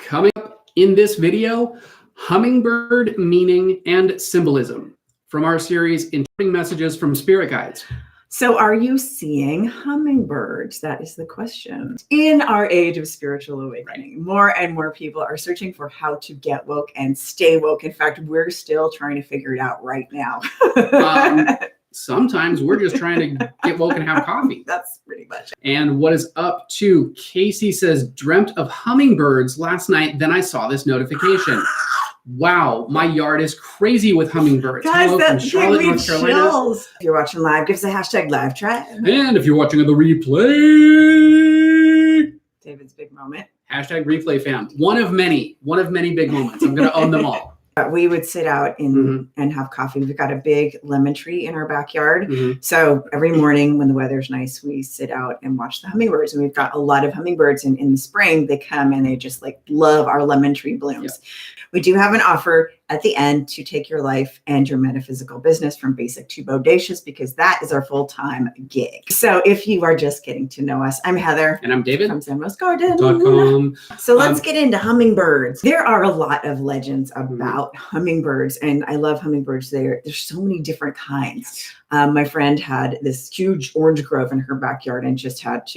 Coming up in this video, hummingbird meaning and symbolism from our series Interpreting Messages from Spirit Guides. So are you seeing hummingbirds? That is the question. In our age of spiritual awakening, more and more people are searching for how to get woke and stay woke. In fact, we're still trying to figure it out right now. Sometimes we're just trying to get woke and have coffee. That's pretty much it. And what is up to? Casey says, dreamt of hummingbirds last night, then I saw this notification. Wow, my yard is crazy with hummingbirds. Guys, Hello from that Charlotte, gave me North Carolina. chills. If you're watching live, give us a hashtag live chat. And if you're watching on the replay, David's big moment. hashtag replay fam. One of many big moments. I'm going to own them all. We would sit out and have coffee. We've got a big lemon tree in our backyard. So every morning when the weather's nice, we sit out and watch the hummingbirds. And we've got a lot of hummingbirds. And in the spring, they come and they just like love our lemon tree blooms. Yeah. We do have an offer at the end to take your life and your metaphysical business from basic to bodacious, because that is our full-time gig. So if you are just getting to know us, I'm Heather. And I'm David. From ZenMostGarden.com. So let's get into hummingbirds. There are a lot of legends about hummingbirds, and I love hummingbirds. There's so many different kinds. My friend had this huge orange grove in her backyard and she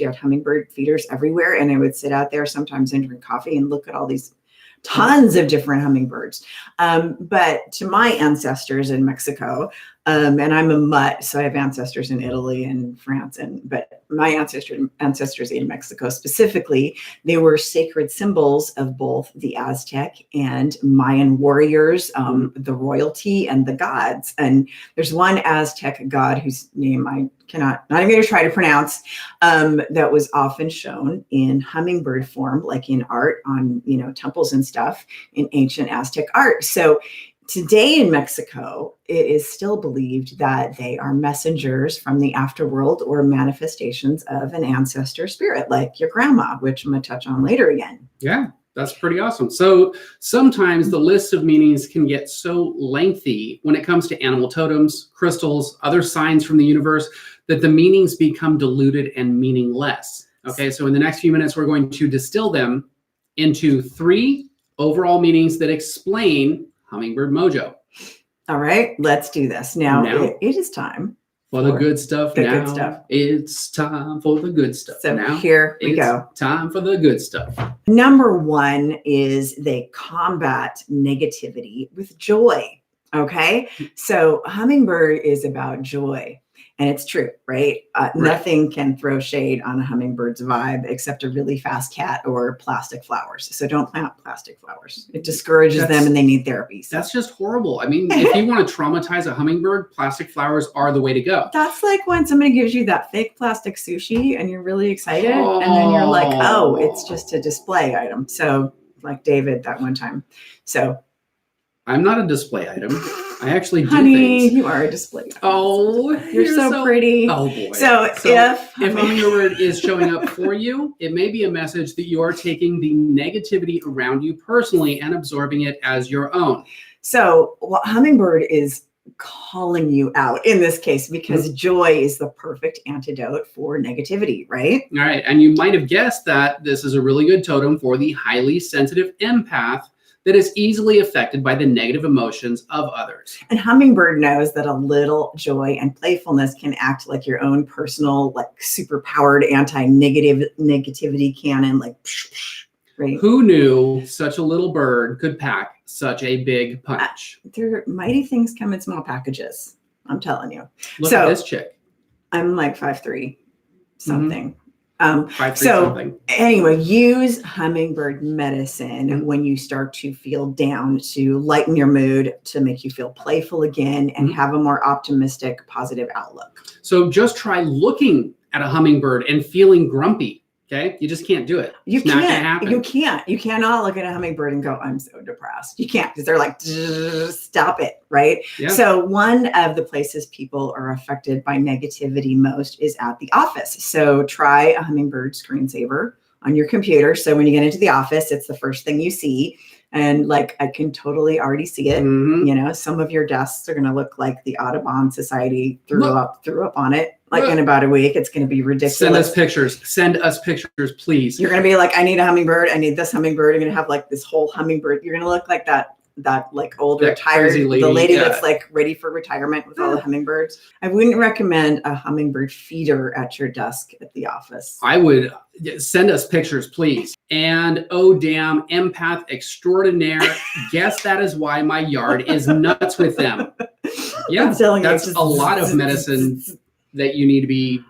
had hummingbird feeders everywhere. And I would sit out there sometimes and drink coffee and look at all these tons of different hummingbirds. But to my ancestors in Mexico, and I'm a mutt, so I have ancestors in Italy and France, but my ancestors in Mexico specifically, they were sacred symbols of both the Aztec and Mayan warriors, the royalty and the gods. And there's one Aztec god whose name I not even going to try to pronounce, that was often shown in hummingbird form, like in art on, temples and stuff in ancient Aztec art. So today in Mexico, it is still believed that they are messengers from the afterworld or manifestations of an ancestor spirit, like your grandma, which I'm going to touch on later again. Yeah. That's pretty awesome. So sometimes the list of meanings can get so lengthy when it comes to animal totems, crystals, other signs from the universe, that the meanings become diluted and meaningless. Okay, so in the next few minutes, we're going to distill them into 3 overall meanings that explain hummingbird mojo. All right, let's do this. Now it is time. For the good stuff the now. Good stuff. It's time for the good stuff. So now here we go. Time for the good stuff. Number 1 is they combat negativity with joy. Okay. So hummingbird is about joy. And it's true, right? Nothing can throw shade on a hummingbird's vibe except a really fast cat or plastic flowers. So don't plant plastic flowers. It discourages them and they need therapy. So. That's just horrible. I mean, if you want to traumatize a hummingbird, plastic flowers are the way to go. That's like when somebody gives you that fake plastic sushi and you're really excited. And then you're like, oh, it's just a display item. So like David that one time. So I'm not a display item. I actually do Honey, things. You are a display item. Oh, you're so pretty. Oh boy. So if hummingbird is showing up for you, it may be a message that you are taking the negativity around you personally and absorbing it as your own. So hummingbird is calling you out in this case because joy is the perfect antidote for negativity, right? All right. And you might have guessed that this is a really good totem for the highly sensitive empath that is easily affected by the negative emotions of others. And hummingbird knows that a little joy and playfulness can act like your own personal, like super-powered negativity cannon, like, right? Who knew such a little bird could pack such a big punch? Mighty things come in small packages. I'm telling you. Look at this chick. I'm like 5'3", something. Something. Anyway, use hummingbird medicine when you start to feel down, to lighten your mood, to make you feel playful again and have a more optimistic, positive outlook. So just try looking at a hummingbird and feeling grumpy. Okay. You just can't do it. It's not gonna happen. You can't. You cannot look at a hummingbird and go, I'm so depressed. You can't, because they're like, stop it. Right. Yeah. So one of the places people are affected by negativity most is at the office. So try a hummingbird screensaver on your computer. So when you get into the office, it's the first thing you see. And like, I can totally already see it. Some of your desks are going to look like the Audubon Society threw up on it. like in about a week. It's going to be ridiculous. Send us pictures. Send us pictures, please. You're going to be like, I need a hummingbird. I need this hummingbird. You're going to have like this whole hummingbird. You're going to look like that like old retired lady, the lady that's like ready for retirement with all the hummingbirds. I wouldn't recommend a hummingbird feeder at your desk at the office. I would send us pictures, please. And oh damn, empath extraordinaire. Guess that is why my yard is nuts with them. Yeah, that's a lot of medicine that you need to be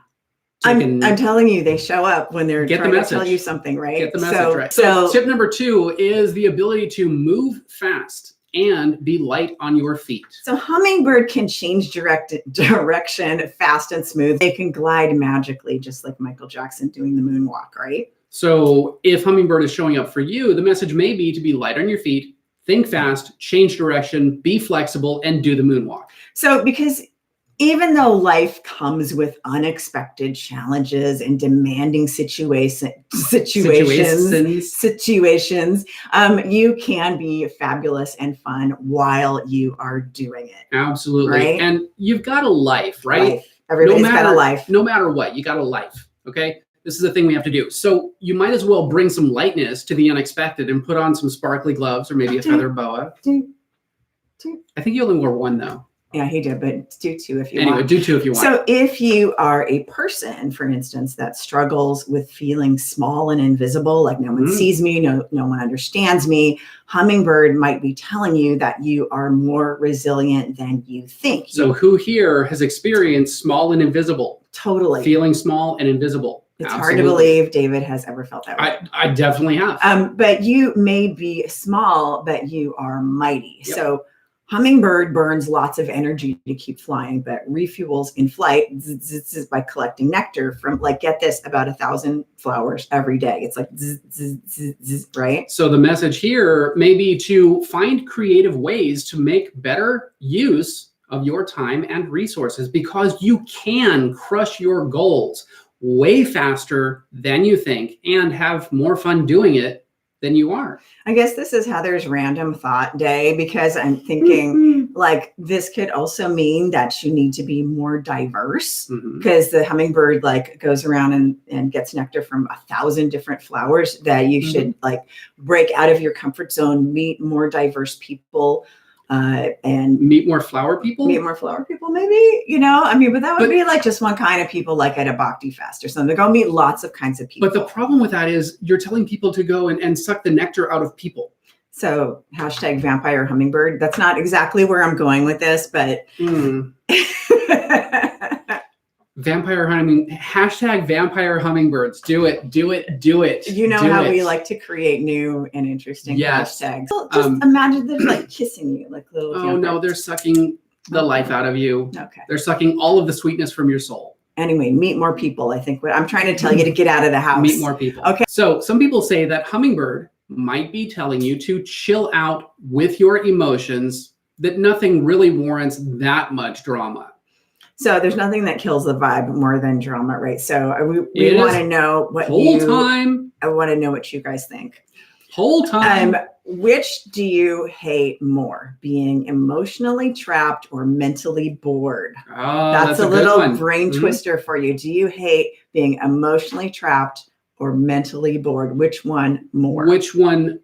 taking. I'm telling you, they show up when they're trying to tell you something, right? Get the message right. So tip number 2 is the ability to move fast and be light on your feet. So hummingbird can change direction fast and smooth. They can glide magically, just like Michael Jackson doing the moonwalk, right? So if hummingbird is showing up for you, the message may be to be light on your feet, think fast, change direction, be flexible, and do the moonwalk. So because even though life comes with unexpected challenges and demanding situations, you can be fabulous and fun while you are doing it. Absolutely. Right? And you've got a life, right? Everybody's got a life. No matter what, you got a life, okay? This is the thing we have to do. So you might as well bring some lightness to the unexpected and put on some sparkly gloves or maybe a feather boa. I think you only wore one though. Yeah, he did, but do 2 if you want. Anyway, do 2 if you want. So if you are a person, for instance, that struggles with feeling small and invisible, like no one sees me, no one understands me, hummingbird might be telling you that you are more resilient than you think. So who here has experienced small and invisible? Totally. Feeling small and invisible. It's hard to believe David has ever felt that way. I definitely have. But you may be small, but you are mighty. Yep. So hummingbird burns lots of energy to keep flying, but refuels in flight by collecting nectar from, like, get this, about 1,000 flowers every day. It's like, right? So the message here may be to find creative ways to make better use of your time and resources, because you can crush your goals way faster than you think and have more fun doing it than you are. I guess this is Heather's random thought day, because I'm thinking like this could also mean that you need to be more diverse, because the hummingbird like goes around and gets nectar from 1,000 different flowers, that you should like break out of your comfort zone, meet more diverse people, and meet more flower people, maybe, I mean, but that would be like just one kind of people, like at a Bhakti fest or something. Go meet lots of kinds of people. But the problem with that is you're telling people to go and suck the nectar out of people. So # vampire hummingbird. That's not exactly where I'm going with this, but vampire hummingbirds. Do it. You know how we like to create new and interesting hashtags. Well, just imagine them like kissing you, like little. Oh no, they're sucking the life out of you. Okay. They're sucking all of the sweetness from your soul. Anyway, meet more people. I think what I'm trying to tell you to get out of the house. Meet more people. Okay. So some people say that hummingbird might be telling you to chill out with your emotions, that nothing really warrants that much drama. So there's nothing that kills the vibe more than drama, right? So we want to know what I want to know what you guys think. Whole time. Which do you hate more, being emotionally trapped or mentally bored? Oh, that's a little brain twister for you. Do you hate being emotionally trapped or mentally bored? Which one more? Which one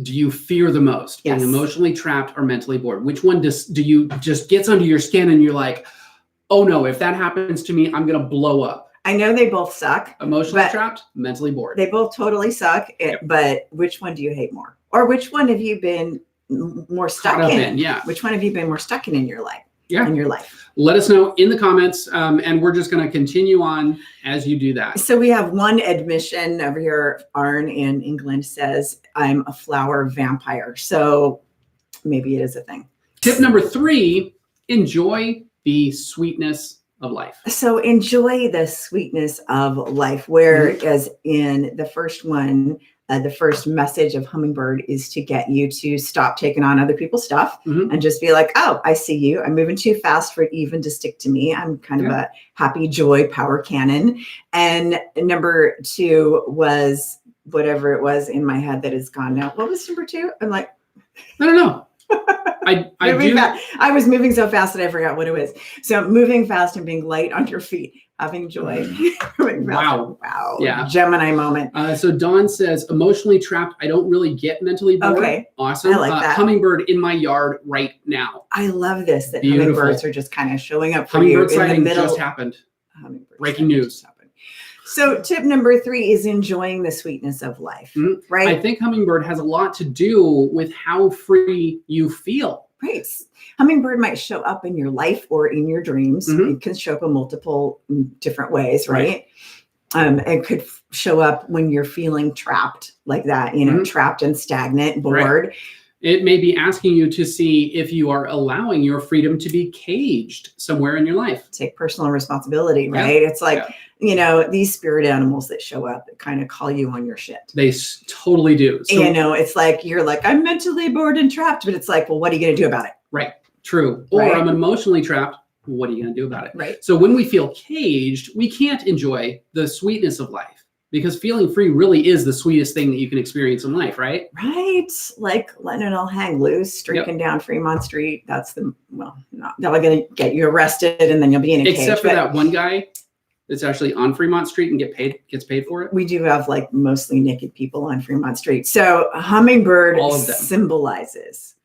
do you fear the most? Yes. Being emotionally trapped or mentally bored? Which one do you just gets under your skin and you're like, oh no, if that happens to me, I'm going to blow up? I know they both suck. Emotionally trapped, mentally bored. They both totally suck. But which one do you hate more? Or which one have you been more stuck in? Yeah. Which one have you been more stuck in your life? Yeah. In your life. Let us know in the comments, and we're just going to continue on as you do that. So we have one admission over here. Arn in England says, I'm a flower vampire. So maybe it is a thing. Tip number 3, enjoy the sweetness of life. So enjoy the sweetness of life, whereas in the first one, the first message of Hummingbird is to get you to stop taking on other people's stuff and just be like, oh, I see you. I'm moving too fast for it even to stick to me. I'm kind of a happy joy power cannon. And number 2 was whatever it was in my head that is gone now. What was number 2? I'm like, I don't know. I was moving so fast that I forgot what it was. So moving fast and being light on your feet, having joy. Wow. Yeah. Gemini moment. So Dawn says, emotionally trapped. I don't really get mentally bored. Okay. Awesome. I like that. Hummingbird in my yard right now. I love this, that hummingbirds are just kind of showing up for Hummingbird you in the middle. Just happened. Breaking news. So tip number 3 is enjoying the sweetness of life, right? I think Hummingbird has a lot to do with how free you feel. Right. Hummingbird might show up in your life or in your dreams. It can show up in multiple different ways, right? It could show up when you're feeling trapped like that, trapped and stagnant, bored. Right. It may be asking you to see if you are allowing your freedom to be caged somewhere in your life. Take personal responsibility, right? It's like, these spirit animals that show up that kind of call you on your shit. They totally do. So, it's like, you're like, I'm mentally bored and trapped, but it's like, well, what are you going to do about it? Right. True. Or I'm emotionally trapped. What are you going to do about it? Right. So when we feel caged, we can't enjoy the sweetness of life. Because feeling free really is the sweetest thing that you can experience in life, right? Right. Like letting it all hang loose, streaking down Fremont Street. That's not going to get you arrested and then you'll be in a cage. Except for that one guy that's actually on Fremont Street and gets paid for it. We do have like mostly naked people on Fremont Street. So Hummingbird symbolizes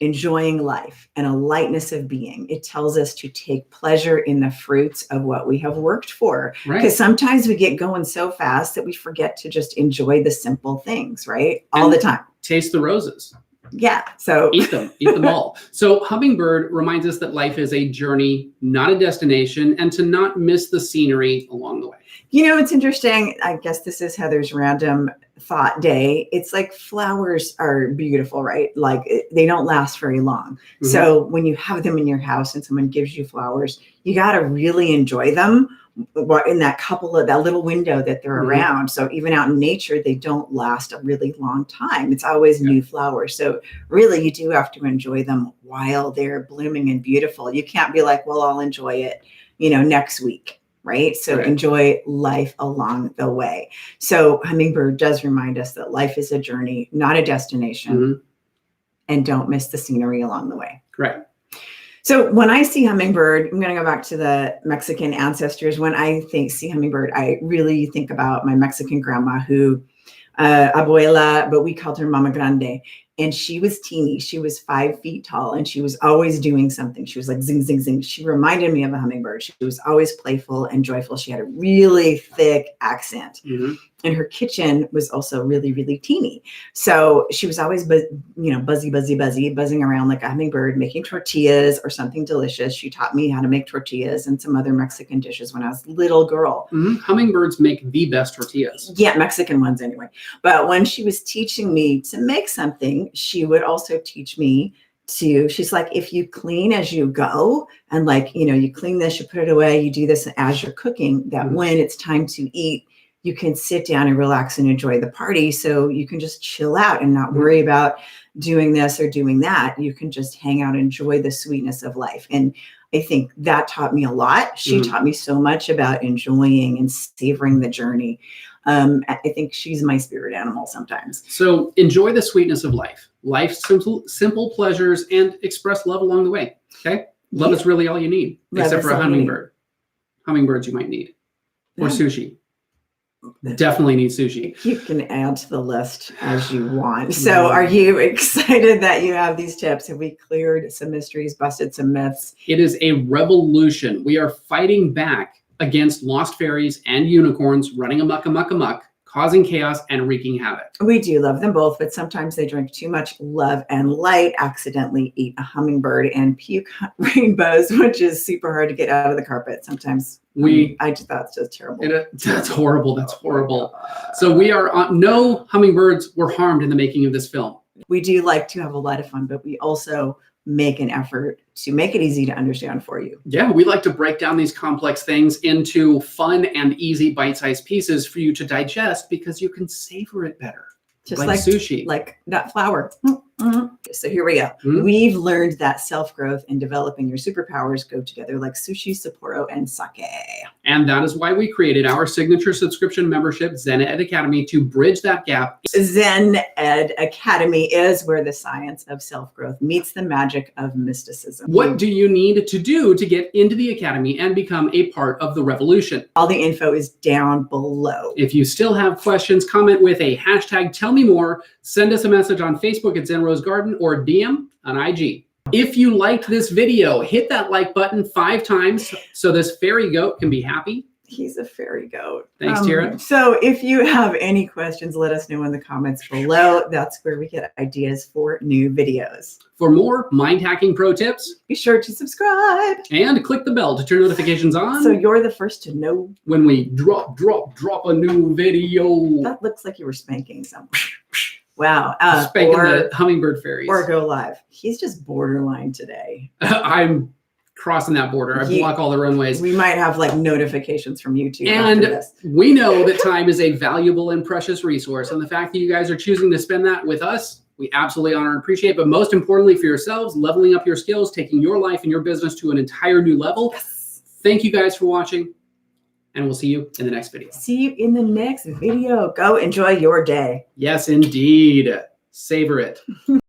enjoying life and a lightness of being. It tells us to take pleasure in the fruits of what we have worked for. Because sometimes we get going so fast that we forget to just enjoy the simple things, right? All the time. Taste the roses. Yeah. So eat them all. So Hummingbird reminds us that life is a journey, not a destination, and to not miss the scenery along the way. It's interesting. I guess this is Heather's random thought day. It's like flowers are beautiful, right? Like they don't last very long. So when you have them in your house and someone gives you flowers, you got to really enjoy them in that little window that they're around. So even out in nature, they don't last a really long time. It's always new flowers. So really you do have to enjoy them while they're blooming and beautiful. You can't be like, well, I'll enjoy it, next week. Right. So enjoy life along the way. So Hummingbird does remind us that life is a journey, not a destination, and don't miss the scenery along the way. Right. So when I see Hummingbird, I'm going to go back to the Mexican ancestors. When I see Hummingbird, I really think about my Mexican grandma who, abuela, but we called her Mama Grande. And she was teeny. She was 5 feet tall and she was always doing something. She was like zing, zing, zing. She reminded me of a hummingbird. She was always playful and joyful. She had a really thick accent. And her kitchen was also really, really teeny. So she was always, buzzy, buzzing around like a hummingbird, making tortillas or something delicious. She taught me how to make tortillas and some other Mexican dishes when I was a little girl. Hummingbirds make the best tortillas. Yeah, Mexican ones anyway. But when she was teaching me to make something, she would also teach me she's like, if you clean as you go and you clean this, you put it away, you do this as you're cooking, that when it's time to eat, you can sit down and relax and enjoy the party. So you can just chill out and not worry about doing this or doing that. You can just hang out, enjoy the sweetness of life. And I think that taught me a lot. She taught me so much about enjoying and savoring the journey. I think she's my spirit animal sometimes. So enjoy the sweetness of life. Life's simple pleasures, and express love along the way. Okay? Love is really all you need, except for a hummingbird. Hummingbirds you might need. Or sushi. Definitely need sushi. You can add to the list as you want. So are you excited that you have these tips? Have we cleared some mysteries, busted some myths? It is a revolution. We are fighting back against lost fairies and unicorns running amok, causing chaos and wreaking havoc. We do love them both, but sometimes they drink too much love and light, accidentally eat a hummingbird and puke rainbows, which is super hard to get out of the carpet. Sometimes I just thought it's just terrible. That's horrible. That's horrible. So we are no hummingbirds were harmed in the making of this film. We do like to have a lot of fun, but we also make an effort to make it easy to understand for you. Yeah, we like to break down these complex things into fun and easy bite-sized pieces for you to digest because you can savor it better. Just like sushi. Like that flower. So here we go. We've learned that self-growth and developing your superpowers go together like sushi, Sapporo, and sake. And that is why we created our signature subscription membership, Zen Ed Academy, to bridge that gap. Zen Ed Academy is where the science of self-growth meets the magic of mysticism. What do you need to do to get into the Academy and become a part of the revolution? All the info is down below. If you still have questions, comment with a hashtag Tell Me More. Send us a message on Facebook at Zen Rose Garden or DM on IG. If you liked this video, hit that like button 5 times so this fairy goat can be happy. He's a fairy goat. Thanks, Tira. So if you have any questions, let us know in the comments below. That's where we get ideas for new videos. For more mind hacking pro tips, be sure to subscribe and click the bell to turn notifications on so you're the first to know when we drop a new video. That looks like you were spanking someone. Wow. Spanking the hummingbird fairies. Or go live. He's just borderline today. I'm crossing that border. I block all the runways. We might have like notifications from YouTube. And we know that time is a valuable and precious resource. And the fact that you guys are choosing to spend that with us, we absolutely honor and appreciate. But most importantly for yourselves, leveling up your skills, taking your life and your business to an entire new level. Yes. Thank you guys for watching. And we'll see you in the next video. See you in the next video. Go enjoy your day. Yes, indeed. Savor it.